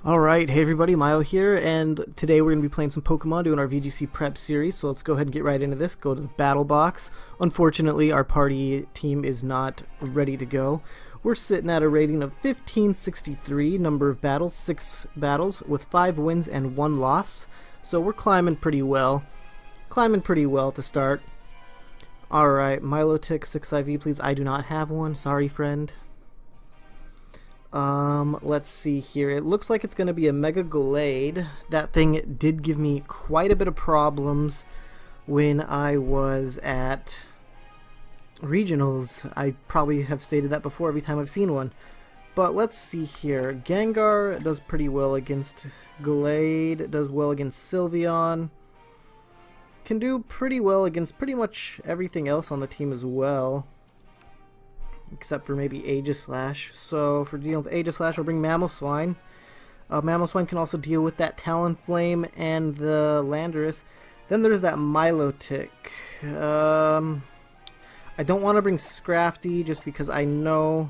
Alright, hey everybody, Myo here, and today we're going to be playing some Pokemon, doing our VGC prep series, so let's go ahead and get right into this. Go to the battle box. Unfortunately, our party team is not ready to go. We're sitting at a rating of 1563, number of battles, 6 battles, with 5 wins and 1 loss. So we're climbing pretty well. To start. Alright, Milotic 6 IV, please. I do not have one, sorry friend. Let's see here. It looks like it's going to be a Mega Glade. That thing did give me quite a bit of problems when I was at regionals. I probably have stated that before every time I've seen one. But let's see here. Gengar does pretty well against Glade, does well against Sylveon. Can do pretty well against pretty much everything else on the team as well, except for maybe Aegislash. So for dealing with Aegislash, I'll bring Mamoswine. Mamoswine can also deal with that Talonflame and the Landorus. Then there's that Milotic. I don't want to bring Scrafty just because I know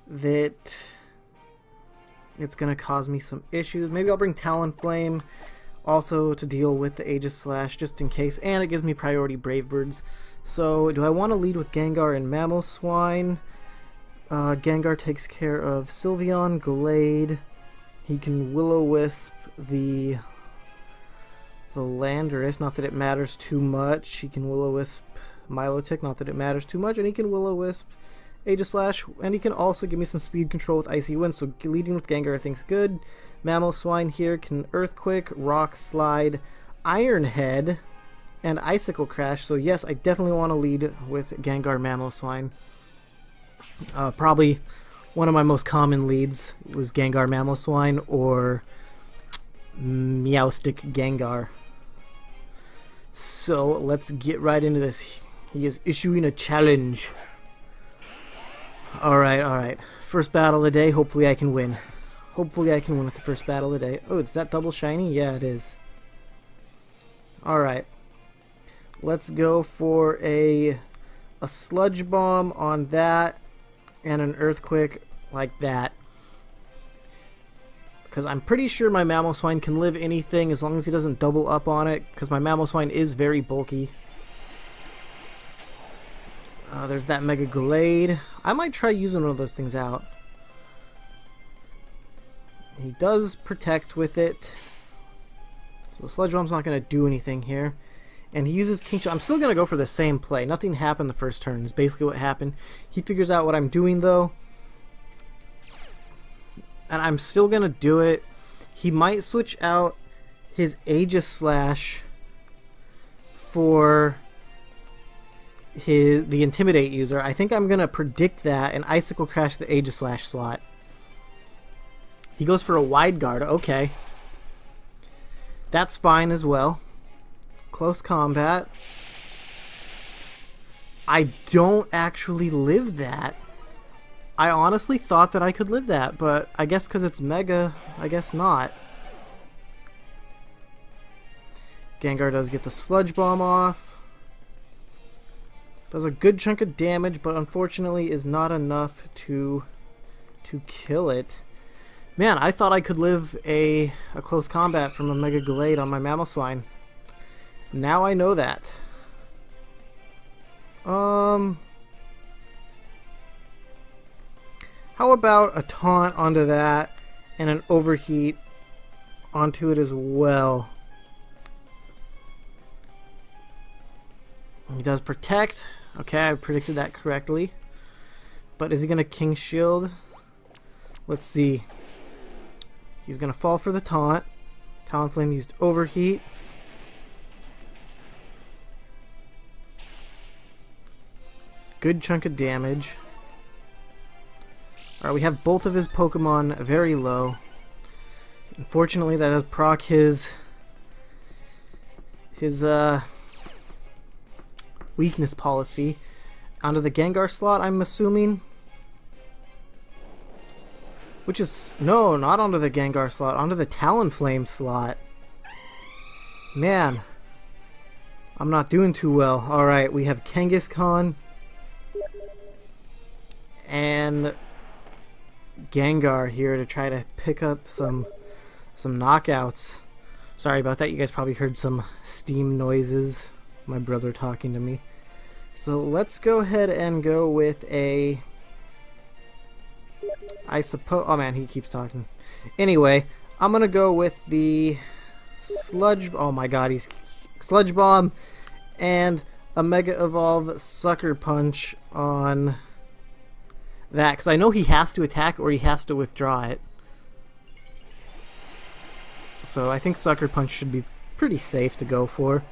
that it's going to cause me some issues. Maybe I'll bring Talonflame also to deal with the Aegislash just in case, and it gives me priority Brave Birds. So do I want to lead with Gengar and Mamoswine? Gengar takes care of Sylveon, Glade. He can Will-O-Wisp the Landorus, not that it matters too much. He can Will-O-Wisp Milotic, not that it matters too much, and he can Will-O-Wisp Aegislash, and he can also give me some speed control with Icy Wind, so leading with Gengar I think's good. Mamoswine here can Earthquake, Rock Slide, Iron Head, and Icicle Crash, so yes, I definitely want to lead with Gengar Mamoswine. Probably one of my most common leads was Gengar Mamoswine or Meowstic Gengar. So let's get right into this. He is issuing a challenge. Alright. First battle of the day. Hopefully I can win. Hopefully I can win with the first battle of the day. Oh, is that double shiny? Yeah, it is. Alright. Let's go for a Sludge Bomb on that and an Earthquake like that. Because I'm pretty sure my Mamoswine can live anything as long as he doesn't double up on it, because my Mamoswine is very bulky. There's that Mega Glade. I might try using one of those things out. He does protect with it, so the Sludge Bomb's not going to do anything here. And he uses King Shield. I'm still going to go for the same play. Nothing happened the first turn is basically what happened. He figures out what I'm doing though, and I'm still going to do it. He might switch out his Aegislash for the Intimidate user. I think I'm going to predict that and Icicle Crash the Aegislash slot. He goes for a Wide Guard. Okay. That's fine as well. Close combat. I don't actually live that. I honestly thought that I could live that, but I guess because it's Mega, I guess not. Gengar does get the Sludge Bomb off. Does a good chunk of damage, but unfortunately is not enough to kill it. Man, I thought I could live a close combat from a Mega Glade on my Mamoswine. Now I know that. How about a Taunt onto that and an Overheat onto it as well? He does protect. Okay, I predicted that correctly. But is he going to King Shield? Let's see. He's going to fall for the Taunt. Talonflame used Overheat. Good chunk of damage. Alright, we have both of his Pokemon very low. Unfortunately, that does proc his weakness policy onto the Gengar slot, I'm assuming. Which is, no, not onto the Gengar slot, onto the Talonflame slot. Man, I'm not doing too well. Alright, we have Kangaskhan and Gengar here to try to pick up some Some knockouts. Sorry about that. You guys probably heard some steam noises. My brother talking to me. So let's go ahead and go with a... I suppose... Oh man, he keeps talking. Anyway, I'm gonna go with the Sludge... Oh my god, he's... Sludge Bomb and a Mega Evolve Sucker Punch on that. Because I know he has to attack or he has to withdraw it. So I think Sucker Punch should be pretty safe to go for.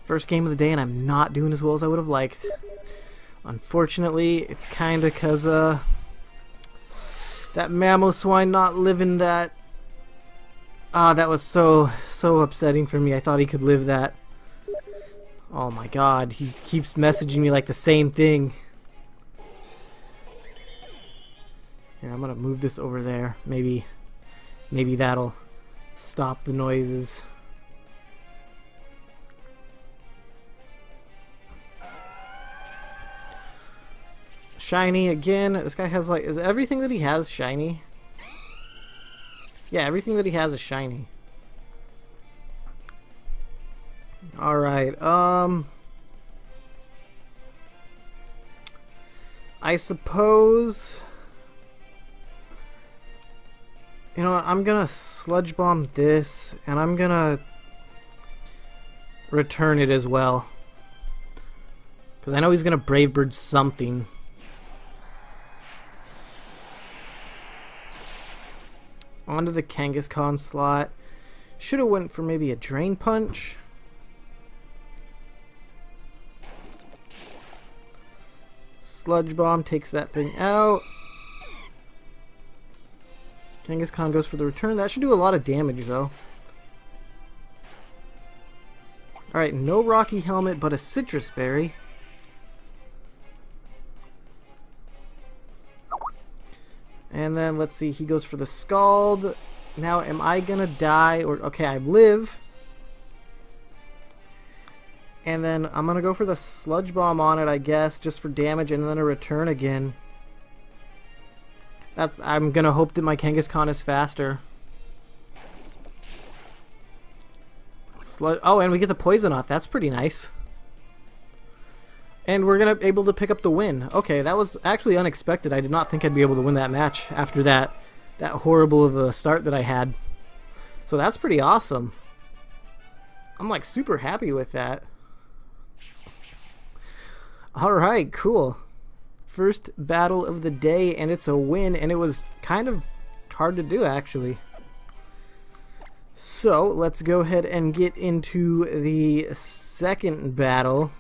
First game of the day and I'm not doing as well as I would have liked. Unfortunately, it's kinda cause that Mamoswine not living that. That was so upsetting for me. I thought he could live that. Oh my god, he keeps messaging me like the same thing. Here, I'm gonna move this over there. Maybe that'll stop the noises. Shiny again. This guy has like... Is everything that he has shiny? Yeah, everything that he has is shiny. Alright, I suppose... You know what, I'm gonna Sludge Bomb this, and I'm gonna return it as well. Because I know he's gonna Brave Bird something. Onto the Kangaskhan slot. Should have went for maybe a Drain Punch. Sludge Bomb takes that thing out. Kangaskhan goes for the return. That should do a lot of damage though. Alright, no Rocky Helmet but a Citrus Berry. And then let's see, he goes for the Scald. Now am I gonna die or... Okay, I live. And then I'm gonna go for the Sludge Bomb on it, I guess, just for damage, and then a return again. I'm gonna hope that my Kangaskhan is faster. Oh, and we get the poison off. That's pretty nice. And we're gonna be able to pick up the win. Okay, that was actually unexpected. I did not think I'd be able to win that match after that horrible of a start that I had. So that's pretty awesome. I'm like super happy with that. Alright, cool. First battle of the day, and it's a win, and it was kind of hard to do actually. So let's go ahead and get into the second battle.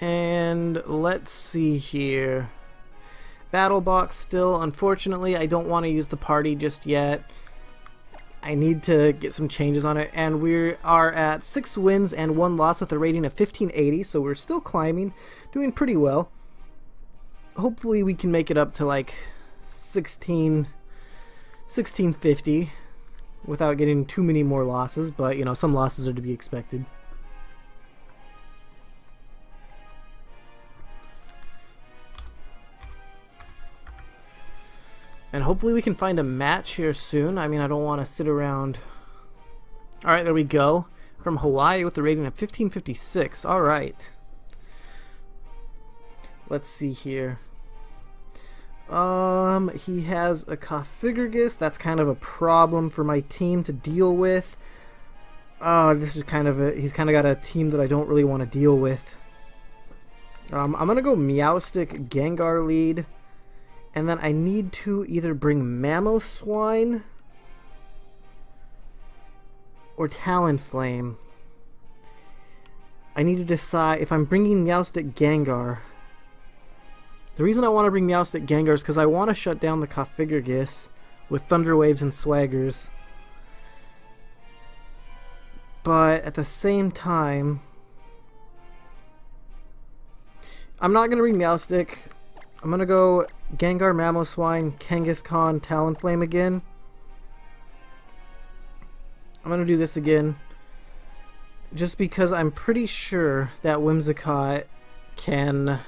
And let's see here. Battle box still. Unfortunately, I don't want to use the party just yet. I need to get some changes on it. And we are at 6 wins and 1 loss with a rating of 1580. So we're still climbing. Doing pretty well. Hopefully we can make it up to like 1650 without getting too many more losses. But, you know, some losses are to be expected. And hopefully we can find a match here soon. I mean, I don't want to sit around. Alright, there we go. From Hawaii with a rating of 1556. Alright. Let's see here. He has a Cofigurgus. That's kind of a problem for my team to deal with. This is kind of he's kind of got a team that I don't really want to deal with. I'm going to go Meowstic Gengar lead. And then I need to either bring Mamoswine or Talonflame. I need to decide if I'm bringing Meowstic Gengar. The reason I want to bring Meowstic Gengar is because I want to shut down the Cofigurgus with Thunder Waves and Swaggers. But at the same time, I'm not going to bring Meowstic. I'm going to go Gengar, Mamoswine, Kangaskhan, Talonflame again. I'm going to do this again. Just because I'm pretty sure that Whimsicott can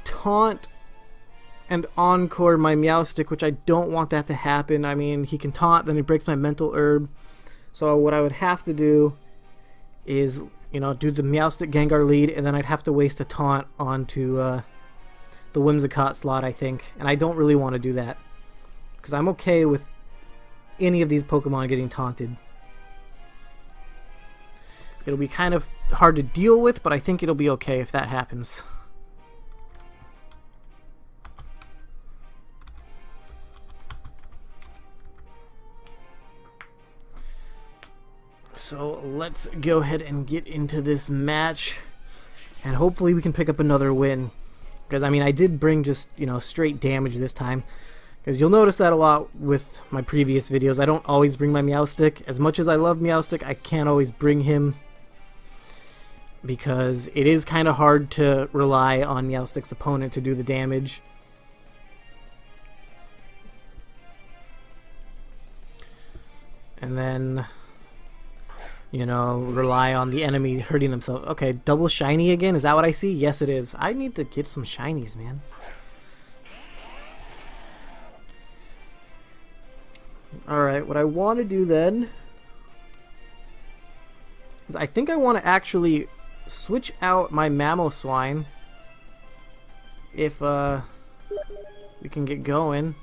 taunt and Encore my Meowstic, which I don't want that to happen. I mean, he can taunt, then he breaks my Mental Herb. So what I would have to do is, you know, do the Meowstic Gengar lead, and then I'd have to waste a taunt onto the Whimsicott slot, I think. And I don't really want to do that, because I'm okay with any of these Pokemon getting taunted. It'll be kind of hard to deal with, but I think it'll be okay if that happens. So let's go ahead and get into this match, and hopefully we can pick up another win. Because, I mean, I did bring just, you know, straight damage this time. Because you'll notice that a lot with my previous videos. I don't always bring my Meowstic. As much as I love Meowstic, I can't always bring him, because it is kind of hard to rely on Meowstic's opponent to do the damage. And then, you know, rely on the enemy hurting themselves. Okay, double shiny again? Is that what I see? Yes, it is. I need to get some shinies, man. Alright, what I want to do then is I think I want to actually switch out my Mamoswine if we can get going.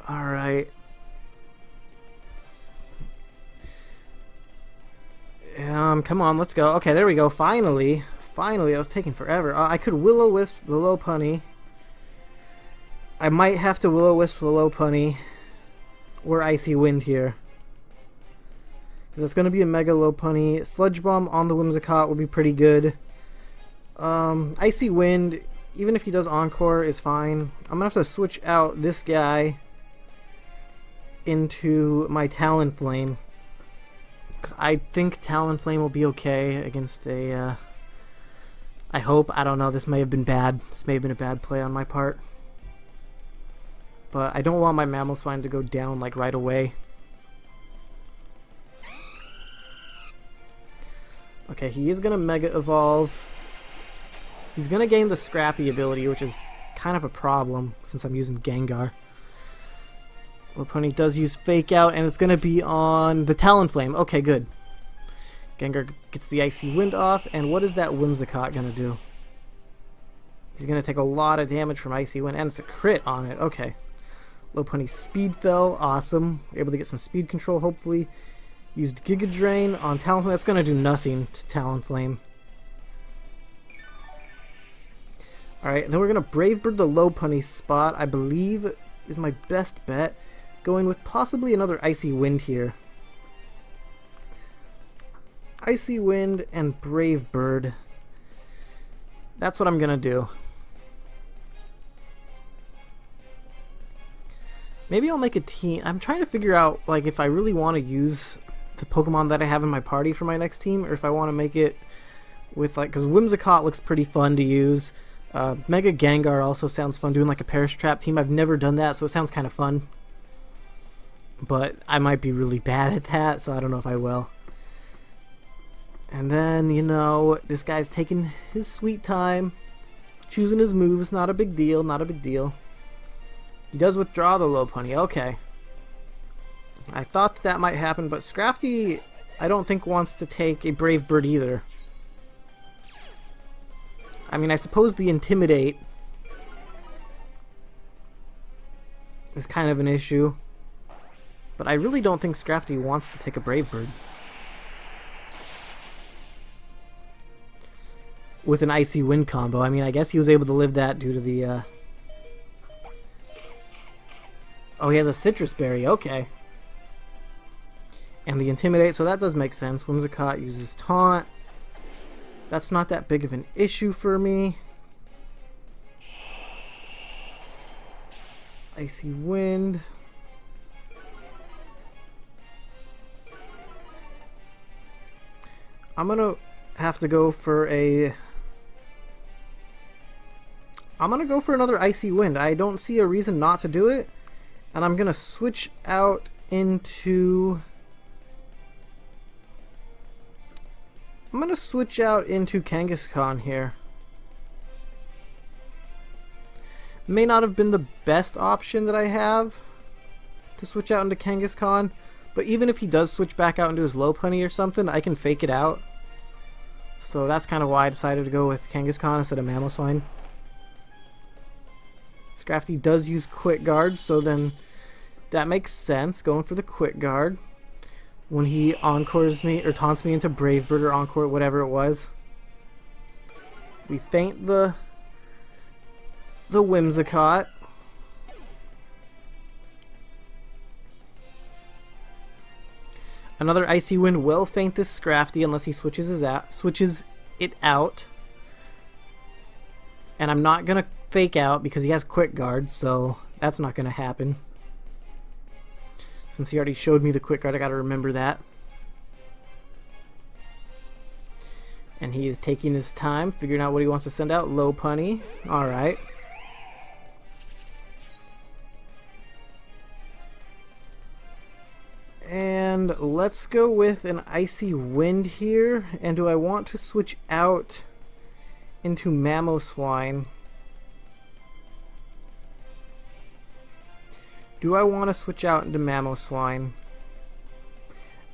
Alright. Come on, let's go. Okay, there we go. Finally. Finally, I was taking forever. I could Will-O-Wisp the Lopunny. I might have to Will-O-Wisp the Lopunny or Icy Wind here. Because it's going to be a Mega Lopunny. Sludge Bomb on the Whimsicott would be pretty good. Icy Wind, even if he does Encore, is fine. I'm going to have to switch out this guy into my Talonflame. Because I think Talonflame will be okay against a... I hope. I don't know. This may have been bad. This may have been a bad play on my part. But I don't want my Mamoswine to go down like right away. Okay, he is going to Mega Evolve. He's going to gain the Scrappy ability, which is kind of a problem since I'm using Gengar. Lopunny does use Fake Out, and it's going to be on the Talonflame. Okay, good. Gengar gets the Icy Wind off, and what is that Whimsicott going to do? He's going to take a lot of damage from Icy Wind, and it's a crit on it. Okay. Lopunny Speed Fell. Awesome. Able to get some speed control, hopefully. Used Giga Drain on Talonflame. That's going to do nothing to Talonflame. Alright, then we're going to Brave Bird the Lopunny spot, I believe is my best bet. Going with possibly another Icy Wind here. Icy Wind and Brave Bird. That's what I'm going to do. Maybe I'll make a team. I'm trying to figure out like if I really want to use the Pokemon that I have in my party for my next team, or if I want to make it with like, because Whimsicott looks pretty fun to use. Mega Gengar also sounds fun, doing like a Perish Trap team. I've never done that, so it sounds kind of fun. But I might be really bad at that, so I don't know if I will. And then, you know, this guy's taking his sweet time, choosing his moves. Not a big deal, not a big deal. He does withdraw the Lopunny. Okay. I thought that might happen, but Scrafty, I don't think wants to take a Brave Bird either. I mean, I suppose the Intimidate is kind of an issue, but I really don't think Scrafty wants to take a Brave Bird. With an Icy Wind combo. I mean, I guess he was able to live that due to the... Oh, he has a Citrus Berry. Okay. And the Intimidate, so that does make sense. Whimsicott uses Taunt. That's not that big of an issue for me. Icy Wind. I'm gonna have to go for a... I'm gonna go for another Icy Wind. I don't see a reason not to do it. And I'm gonna switch out into... I'm going to switch out into Kangaskhan here. May not have been the best option that I have to switch out into Kangaskhan, but even if he does switch back out into his Lopunny or something, I can fake it out. So that's kind of why I decided to go with Kangaskhan instead of Mamoswine. Scrafty does use Quick Guard, so then that makes sense, going for the Quick Guard. When he encores me, or taunts me into Brave Bird or Encore, whatever it was. We feint the Whimsicott. Another Icy Wind will feint this Scrafty unless he switches it out. And I'm not going to fake out because he has Quick Guard, so that's not going to happen. Since he already showed me the Quick Guard, I gotta remember that. And he is taking his time, figuring out what he wants to send out. Lopunny. Alright. And let's go with an Icy Wind here. And do I want to switch out into Mamoswine? Do I want to switch out into Mamoswine?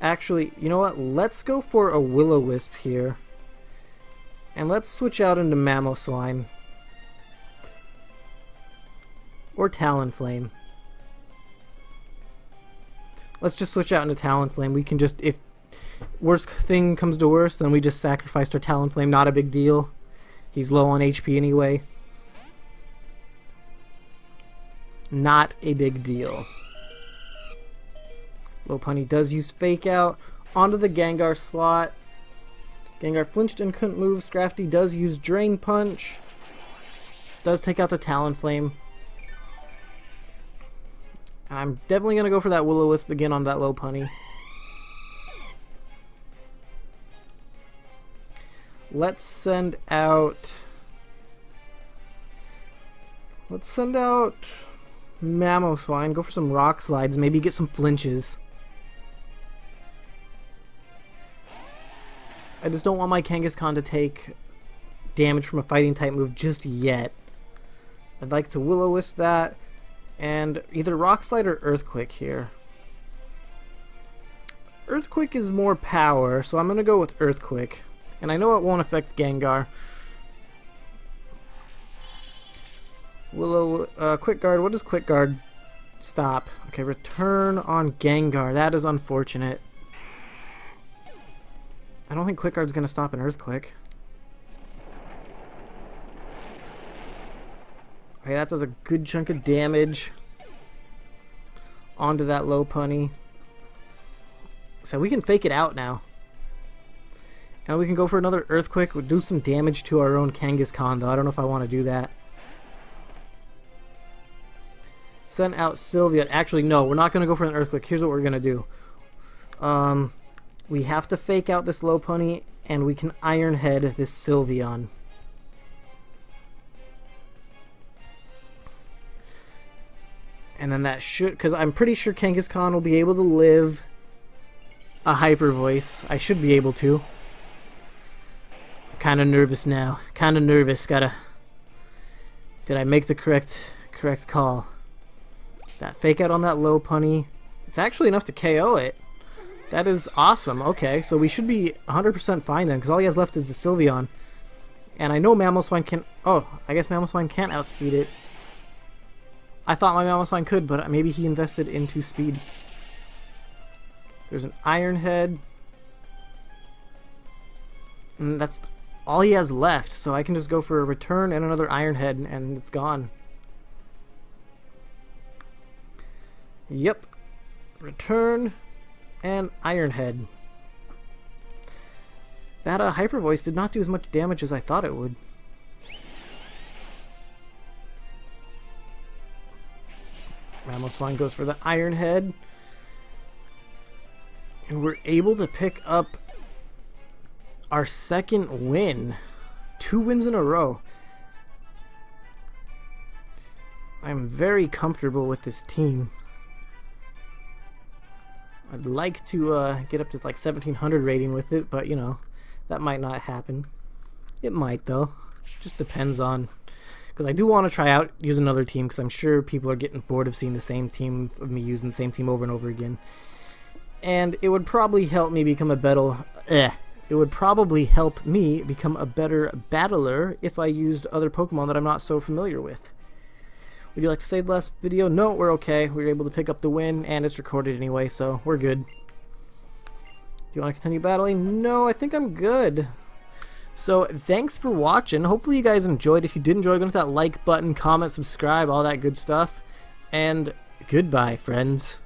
Actually, you know what? Let's go for a Will-O-Wisp here. And let's switch out into Mamoswine. Or Talonflame. Let's just switch out into Talonflame. We can just, if worst thing comes to worst, then we just sacrificed our Talonflame. Not a big deal. He's low on HP anyway. Not a big deal. Lopunny does use Fake Out. Onto the Gengar slot. Gengar flinched and couldn't move. Scrafty does use Drain Punch. Does take out the Talonflame. I'm definitely going to go for that Will-O-Wisp again on that Lopunny. Let's send out... Mamoswine. Go for some Rock Slides. Maybe get some flinches. I just don't want my Kangaskhan to take damage from a fighting type move just yet. I'd like to Will-O-Wisp that. And either Rock Slide or Earthquake here. Earthquake is more power, so I'm going to go with Earthquake. And I know it won't affect Gengar. Quick Guard. What does Quick Guard stop? Okay, return on Gengar. That is unfortunate. I don't think Quick Guard's going to stop an Earthquake. Okay, that does a good chunk of damage onto that Lopunny. So we can fake it out now. And we can go for another Earthquake. We'll do some damage to our own Kangaskhan, though. I don't know if I want to do that. Send out Sylvia. Actually, no, we're not going to go for an Earthquake. Here's what we're going to do. We have to fake out this Lopunny, and we can Iron Head this Sylveon. And then that should... because I'm pretty sure Kangaskhan will be able to live a Hyper Voice. I should be able to. I'm kind of nervous now. Kind of nervous. Gotta... did I make the correct call? That fake out on that Lopunny. It's actually enough to KO it. That is awesome. Okay, so we should be 100% fine then, because all he has left is the Sylveon. And I know Mamoswine can... oh, I guess Mamoswine can't outspeed it. I thought my Mamoswine could, but maybe he invested into speed. There's an Iron Head. And that's all he has left, so I can just go for a return and another Iron Head, and it's gone. Yep. Return and Iron Head. That Hyper Voice did not do as much damage as I thought it would. Mamoswine goes for the Iron Head. And we're able to pick up our second win. 2 wins in a row. I'm very comfortable with this team. I'd like to get up to like 1700 rating with it, but you know, that might not happen. It might though. Just depends on, because I do want to try out using another team, because I'm sure people are getting bored of seeing the same team, of me using the same team over and over again. And it would probably help me become a better it would probably help me become a better battler if I used other Pokemon that I'm not so familiar with. Would you like to say the last video? No, we're okay. We were able to pick up the win, and it's recorded anyway, so we're good. Do you want to continue battling? No, I think I'm good. So, thanks for watching. Hopefully you guys enjoyed. If you did enjoy, go hit that like button, comment, subscribe, all that good stuff. And goodbye, friends.